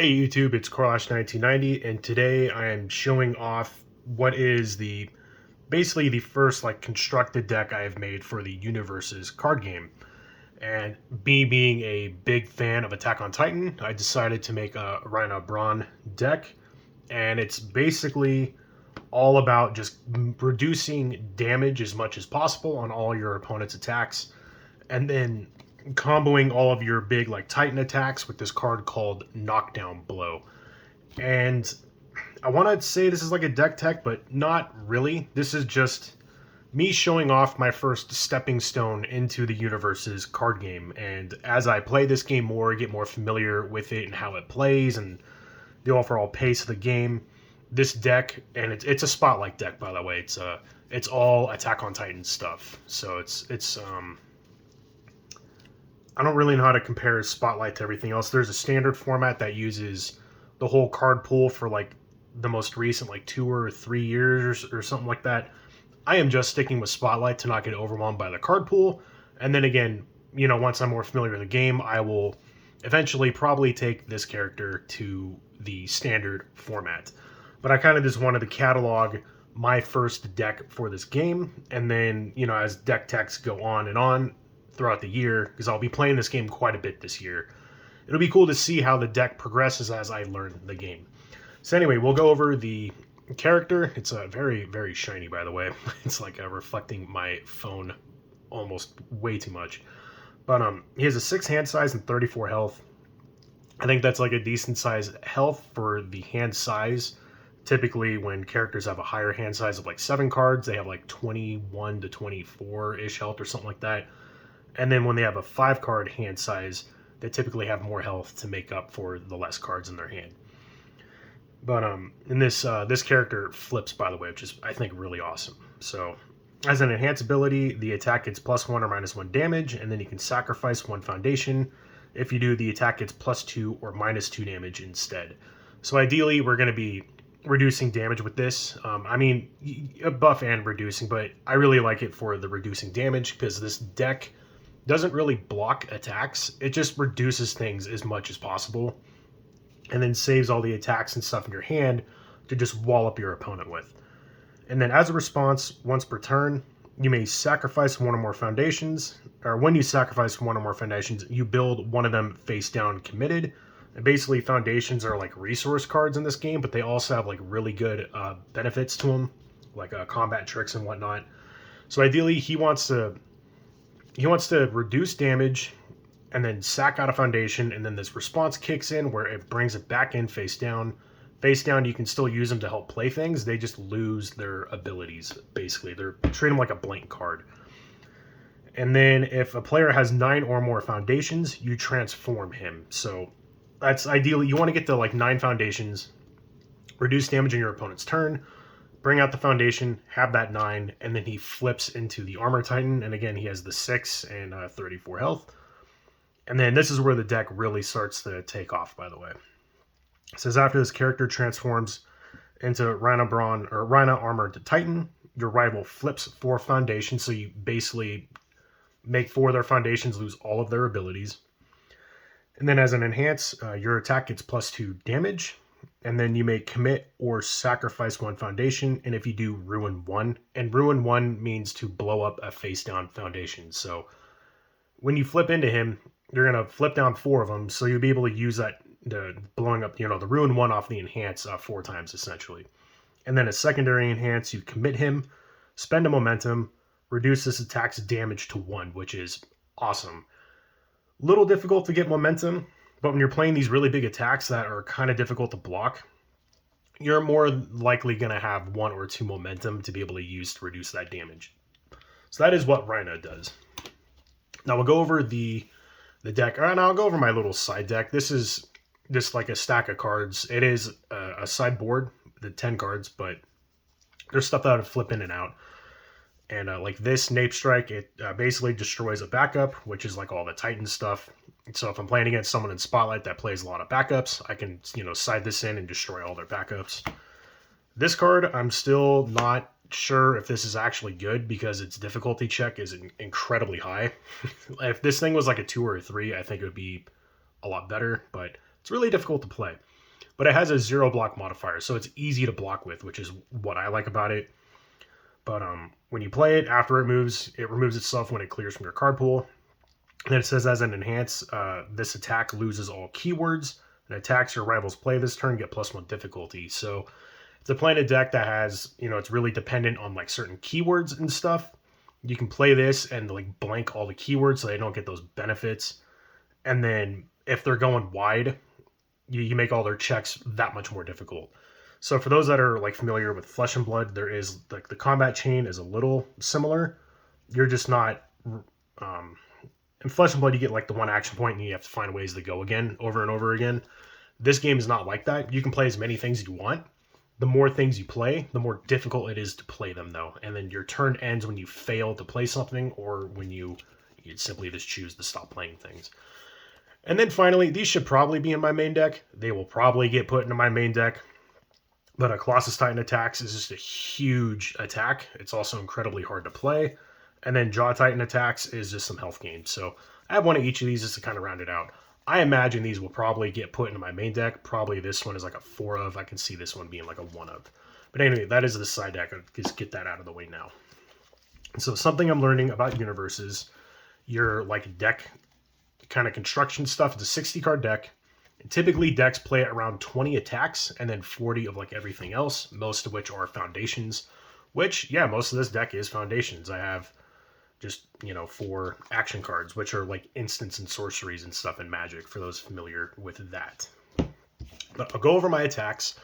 Hey YouTube, it's Carlash1990, and today I am showing off what is basically the first constructed deck I have made for the Universus card game. And me being a big fan of Attack on Titan, I decided to make a Reiner Braun deck, and it's basically all about just reducing damage as much as possible on all your opponent's attacks, and then comboing all of your big Titan attacks with this card called Knockdown Blow. And I want to say this is like a deck tech, but not really. This is just me showing off my first stepping stone into the Universe's card game. And as I play this game more, get more familiar with it and how it plays and the overall pace of the game, this deck, and it's a spotlight deck, by the way. It's all Attack on Titan stuff. So it's I don't really know how to compare Spotlight to everything else. There's a standard format that uses the whole card pool for the most recent 2 or 3 years or something like that. I am just sticking with Spotlight to not get overwhelmed by the card pool. And then again, once I'm more familiar with the game, I will eventually probably take this character to the standard format. But I kind of just wanted to catalog my first deck for this game, and then, as deck techs go on throughout the year, because I'll be playing this game quite a bit this year, it'll be cool to see how the deck progresses as I learn the game. So anyway, we'll go over the character. It's very, very shiny, by the way. It's reflecting my phone almost way too much. But he has a 6 hand size and 34 health. I think that's a decent size health for the hand size. Typically, when characters have a higher hand size of 7 cards, they have 21 to 24-ish health or something like that. And then when they have a 5-card hand size, they typically have more health to make up for the less cards in their hand. But in this character flips, by the way, which is, I think, really awesome. So as an enhanced ability, the attack gets +1 or -1 damage, and then you can sacrifice 1 foundation. If you do, the attack gets +2 or -2 damage instead. So ideally, we're going to be reducing damage with this. I mean, a buff and reducing, but I really like it for the reducing damage because this deck doesn't really block attacks. It just reduces things as much as possible and then saves all the attacks and stuff in your hand to just wall up your opponent with. And then as a response, once per turn, you may sacrifice 1 or more foundations, or when you sacrifice 1 or more foundations, you build one of them face down committed. And basically, foundations are resource cards in this game, but they also have really good benefits to them, combat tricks and whatnot. So ideally, he wants to reduce damage and then sack out a foundation, and then this response kicks in where it brings it back in face down. Face down, you can still use them to help play things. They just lose their abilities, basically. They're treat them like a blank card. And then if a player has 9 or more foundations, you transform him. So that's ideally, you want to get to 9 foundations, reduce damage on your opponent's turn, bring out the foundation, have that 9, and then he flips into the Armor Titan. And again, he has the 6 and 34 health. And then this is where the deck really starts to take off, by the way. It says after this character transforms into Reiner Braun or Reiner Armored Titan, your rival flips 4 foundations. So you basically make 4 of their foundations lose all of their abilities. And then as an enhance, your attack gets +2 damage. And then you may commit or sacrifice 1 foundation, and if you do, ruin 1. And ruin 1 means to blow up a face-down foundation. So when you flip into him, you're going to flip down 4 of them, so you'll be able to use that, blowing up, the ruin 1 off the enhance 4 times, essentially. And then a secondary enhance, you commit him, spend a momentum, reduce this attack's damage to 1, which is awesome. Little difficult to get momentum, but when you're playing these really big attacks that are kind of difficult to block, you're more likely going to have 1 or 2 momentum to be able to use to reduce that damage. So that is what Reiner does. Now we'll go over the deck, and I'll go over my little side deck. This is just a stack of cards. It is a sideboard, the 10 cards, but there's stuff that would flip in and out. And this Nape Strike, it basically destroys a backup, which is all the Titan stuff. So if I'm playing against someone in Spotlight that plays a lot of backups, I can, side this in and destroy all their backups. This card, I'm still not sure if this is actually good because its difficulty check is incredibly high. If this thing was a 2 or a 3, I think it would be a lot better, but It's really difficult to play. But it has a 0 block modifier, so it's easy to block with, which is what I like about it. But when you play it, after it removes itself when it clears from your card pool. And it says as an enhance, this attack loses all keywords and attacks your rivals play this turn get +1 difficulty. So it's a playing a deck that has, it's really dependent on like certain keywords and stuff. You can play this and like blank all the keywords so they don't get those benefits. And then if they're going wide, you make all their checks that much more difficult. So for those that are like familiar with Flesh and Blood, there is like the combat chain is a little similar. You're just not in Flesh and Blood, you get like the one action point and you have to find ways to go again over and over again. This game is not like that. You can play as many things as you want. The more things you play, the more difficult it is to play them, though. And then your turn ends when you fail to play something or when you simply just choose to stop playing things. And then finally, these should probably be in my main deck. They will probably get put into my main deck. But a Colossus Titan Attacks is just a huge attack. It's also incredibly hard to play. And then Jaw Titan Attacks is just some health gain. So I have one of each of these just to kind of round it out. I imagine these will probably get put into my main deck. Probably this one is like a 4 of. I can see this one being like a 1 of. But anyway, that is the side deck. I'll just get that out of the way now. So something I'm learning about Universus, your like deck kind of construction stuff. It's a 60 card deck. And typically decks play around 20 attacks and then 40 of like everything else, most of which are foundations. Which, yeah, most of this deck is foundations. I have just, 4 action cards, which are like instants and sorceries and stuff in Magic, for those familiar with that. But I'll go over my attacks.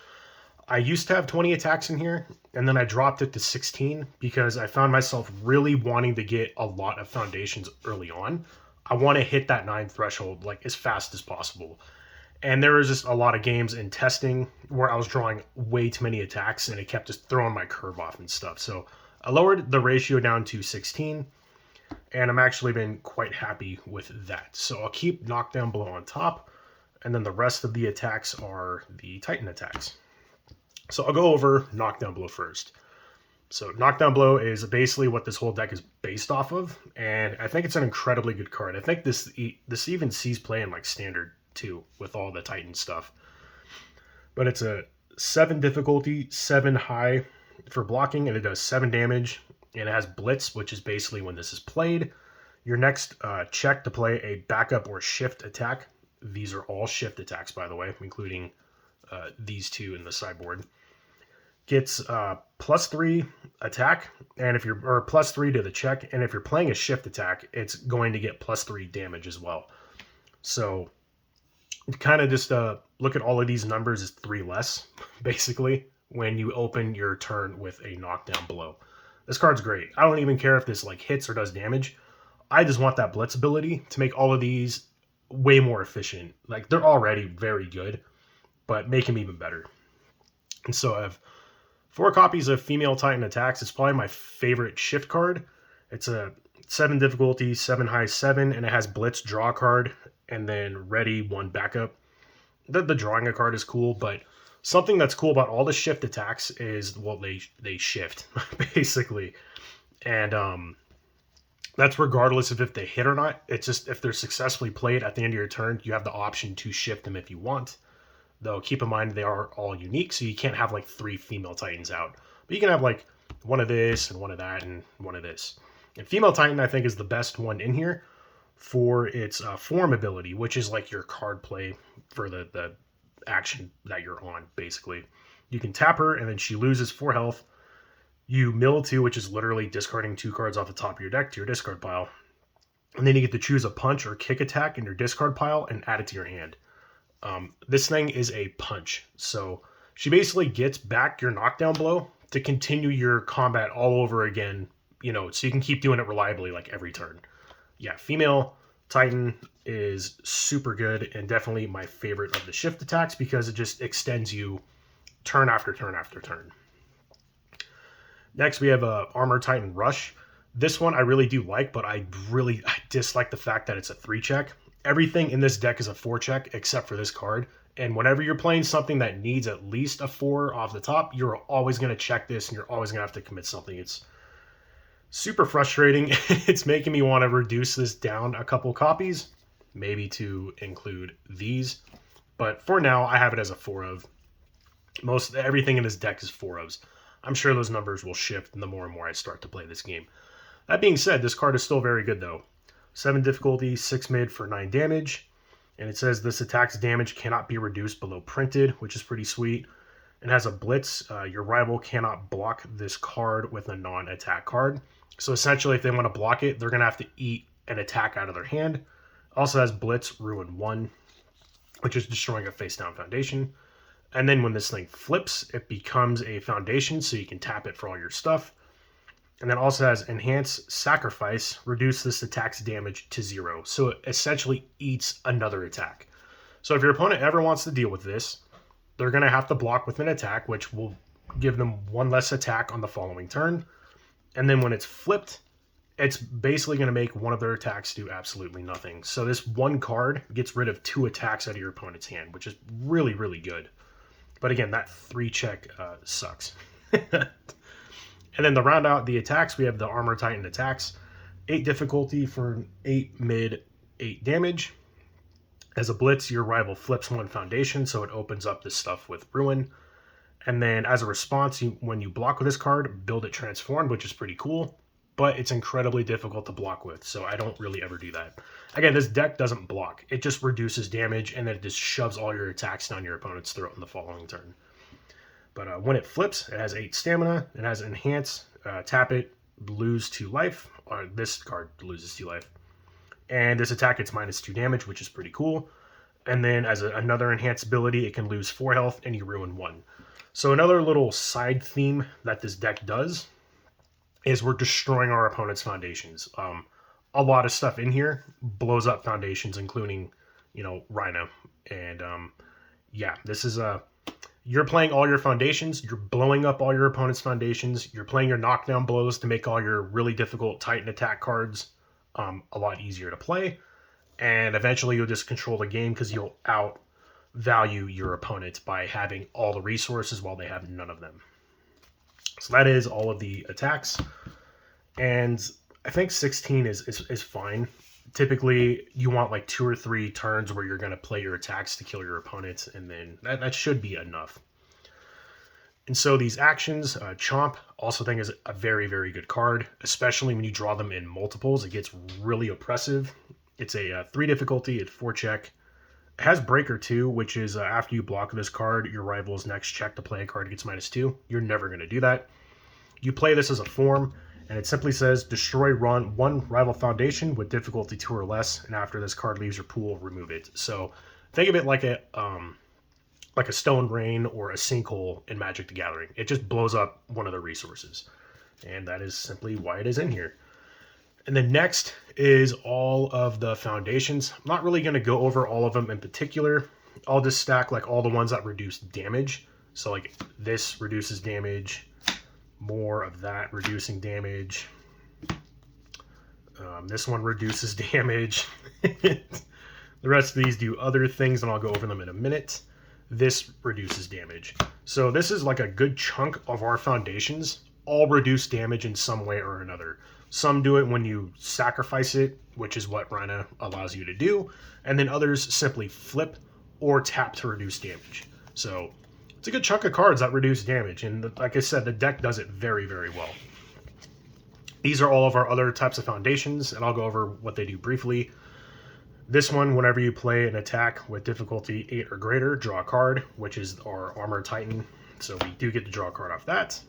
I used to have 20 attacks in here, and then I dropped it to 16 because I found myself really wanting to get a lot of foundations early on. I want to hit that 9 threshold like as fast as possible. And there was just a lot of games in testing where I was drawing way too many attacks, and it kept just throwing my curve off and stuff. So I lowered the ratio down to 16, and I'm actually been quite happy with that. So I'll keep Knockdown Blow on top, and then the rest of the attacks are the Titan attacks. So I'll go over Knockdown Blow first. So Knockdown Blow is basically what this whole deck is based off of, and I think it's an incredibly good card. I think this even sees play in like Standard too, with all the Titan stuff. But it's a 7 difficulty, 7 high for blocking, and it does 7 damage. And it has Blitz, which is basically when this is played. Your next check to play a backup or shift attack. These are all shift attacks, by the way, including these 2 in the sideboard. Gets +3 attack, and if you're or +3 to the check, and if you're playing a shift attack, it's going to get +3 damage as well. So kind of just look at all of these numbers as 3 less, basically, when you open your turn with a Knockdown Blow. This card's great. I don't even care if this like hits or does damage. I just want that Blitz ability to make all of these way more efficient. Like, they're already very good, but make them even better. And so I have 4 copies of Female Titan Attacks. It's probably my favorite shift card. It's a 7 difficulty, 7 high, 7, and it has Blitz, draw a card, and then ready, 1 backup. The drawing a card is cool, but something that's cool about all the shift attacks is, well, they shift, basically. And that's regardless of if they hit or not. It's just if they're successfully played at the end of your turn, you have the option to shift them if you want. Though keep in mind they are all unique, so you can't have like 3 Female Titans out. But you can have like one of this and one of that and one of this. And Female Titan, I think, is the best one in here for its form ability, which is like your card play for the action that you're on, basically. You can tap her, and then she loses 4 health. You mill 2, which is literally discarding 2 cards off the top of your deck to your discard pile. And then you get to choose a punch or kick attack in your discard pile and add it to your hand. This thing is a punch. So she basically gets back your Knockdown Blow to continue your combat all over again, so you can keep doing it reliably like every turn. Yeah, Female Titan is super good and definitely my favorite of the shift attacks because it just extends you turn after turn after turn. Next, we have Armor Titan Rush. This one I really do like, but I dislike the fact that it's a 3 check. Everything in this deck is a 4 check except for this card. And whenever you're playing something that needs at least a 4 off the top, you're always going to check this and you're always going to have to commit something. It's super frustrating. It's making me want to reduce this down a couple copies, maybe to include these. But for now, I have it as a 4 of. Most everything in this deck is 4 ofs. I'm sure those numbers will shift the more and more I start to play this game. That being said, this card is still very good though. 7 difficulty, 6 mid for 9 damage. And it says this attack's damage cannot be reduced below printed, which is pretty sweet. It has a blitz. Your rival cannot block this card with a non-attack card. So essentially, if they want to block it, they're going to have to eat an attack out of their hand. Also has blitz, ruin 1, which is destroying a face-down foundation. And then when this thing flips, it becomes a foundation, so you can tap it for all your stuff. And then also has enhance sacrifice, reduce this attack's damage to 0. So it essentially eats another attack. So if your opponent ever wants to deal with this, they're going to have to block with an attack, which will give them 1 less attack on the following turn. And then when it's flipped, it's basically going to make one of their attacks do absolutely nothing. So this one card gets rid of 2 attacks out of your opponent's hand, which is really, really good. But again, that 3 check sucks. And then to round out the attacks, we have the Armor Titan attacks. 8 difficulty for 8 mid, 8 damage. As a blitz, your rival flips 1 foundation, so it opens up this stuff with ruin. And then as a response, when you block with this card, build it transformed, which is pretty cool. But it's incredibly difficult to block with, so I don't really ever do that. Again, this deck doesn't block. It just reduces damage, and then it just shoves all your attacks down your opponent's throat in the following turn. But when it flips, it has 8 stamina. It has enhance, tap it, lose 2 life. Or this card loses 2 life. And this attack gets -2 damage, which is pretty cool. And then as another enhanced ability, it can lose 4 health and you ruin 1. So another little side theme that this deck does is we're destroying our opponent's foundations. A lot of stuff in here blows up foundations, including, Reiner. And yeah, this is you're playing all your foundations, you're blowing up all your opponent's foundations, you're playing your knockdown blows to make all your really difficult Titan attack cards a lot easier to play. And eventually you'll just control the game because you'll outvalue your opponent by having all the resources while they have none of them. So that is all of the attacks. And I think 16 is fine. Typically, you want like 2 or 3 turns where you're going to play your attacks to kill your opponent, and then that should be enough. And so these actions, Chomp, also think is a very, very good card, especially when you draw them in multiples. It gets really oppressive. It's a 3 difficulty, it's 4 check. It has Breaker too, which is after you block this card, your rival's next check to play a card gets -2. You're never going to do that. You play this as a form, and it simply says destroy one rival foundation with difficulty 2 or less, and after this card leaves your pool, remove it. So think of it like a stone rain or a sinkhole in Magic the Gathering. It just blows up one of the resources, and that is simply why it is in here. And then next is all of the foundations. I'm not really going to go over all of them in particular. I'll just stack like all the ones that reduce damage. So like this reduces damage, more of that reducing damage. This one reduces damage. The rest of these do other things, and I'll go over them in a minute. This reduces damage. So this is like a good chunk of our foundations all reduce damage in some way or another. Some do it when you sacrifice it, which is what Reiner allows you to do, and then others simply flip or tap to reduce damage. So it's a good chunk of cards that reduce damage, and like I said, the deck does it very, very well. These are all of our other types of foundations, and I'll go over what they do briefly. This one, whenever you play an attack with difficulty 8 or greater, draw a card, which is our Armor Titan, so we do get to draw a card off that.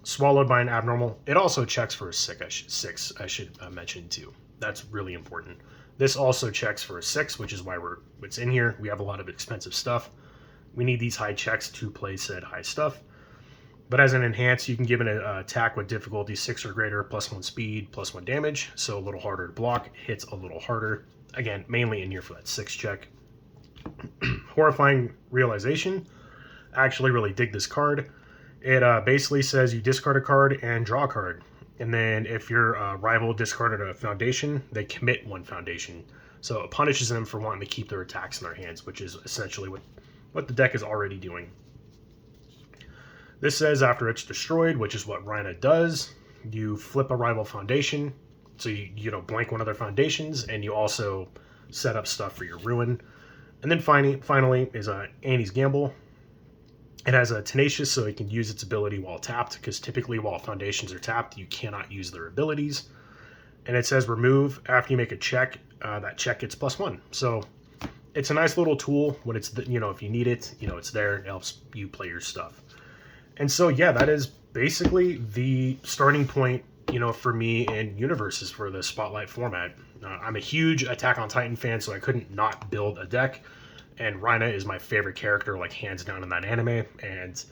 Swallowed by an abnormal. It also checks for a 6, I should mention too. That's really important. This also checks for a 6, which is why it's in here. We have a lot of expensive stuff. We need these high checks to play said high stuff. But as an enhance, you can give an attack with difficulty 6 or greater, +1 speed, +1 damage. So a little harder to block, hits a little harder. Again, mainly in here for that 6 check. Horrifying Realization. I actually really dig this card. It basically says you discard a card and draw a card. And then if your rival discarded a foundation, they commit 1 foundation. So it punishes them for wanting to keep their attacks in their hands, which is essentially what the deck is already doing. This says after it's destroyed, which is what Reiner does, you flip a rival foundation. So you blank one of their foundations, and you also set up stuff for your ruin. And then finally is Annie's Gamble. It has a Tenacious, so it can use its ability while tapped, because typically while foundations are tapped, you cannot use their abilities. And it says remove after you make a check. That check gets +1. So it's a nice little tool when it's, if you need it, it's there. It helps you play your stuff. And so, yeah, that is basically the starting point, for me in Universus for the Spotlight format. I'm a huge Attack on Titan fan, so I couldn't not build a deck. And Reiner is my favorite character, like hands down in that anime. And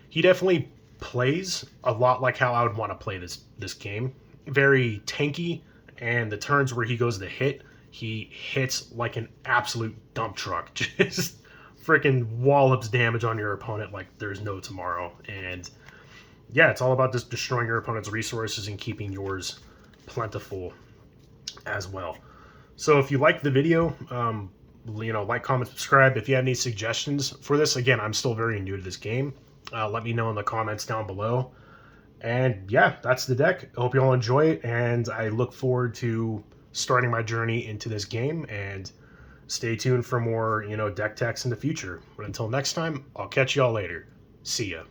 he definitely plays a lot like how I would want to play this game. Very tanky, and the turns where he goes to hit, he hits like an absolute dump truck. Just freaking wallops damage on your opponent like there's no tomorrow. And yeah, it's all about just destroying your opponent's resources and keeping yours plentiful as well. So if you like the video, like, comment, subscribe. If you have any suggestions for this, again, I'm still very new to this game. Let me know in the comments down below. And yeah, that's the deck. I hope you all enjoy it, and I look forward to starting my journey into this game. And stay tuned for more, deck techs in the future. But until next time, I'll catch y'all later. See ya.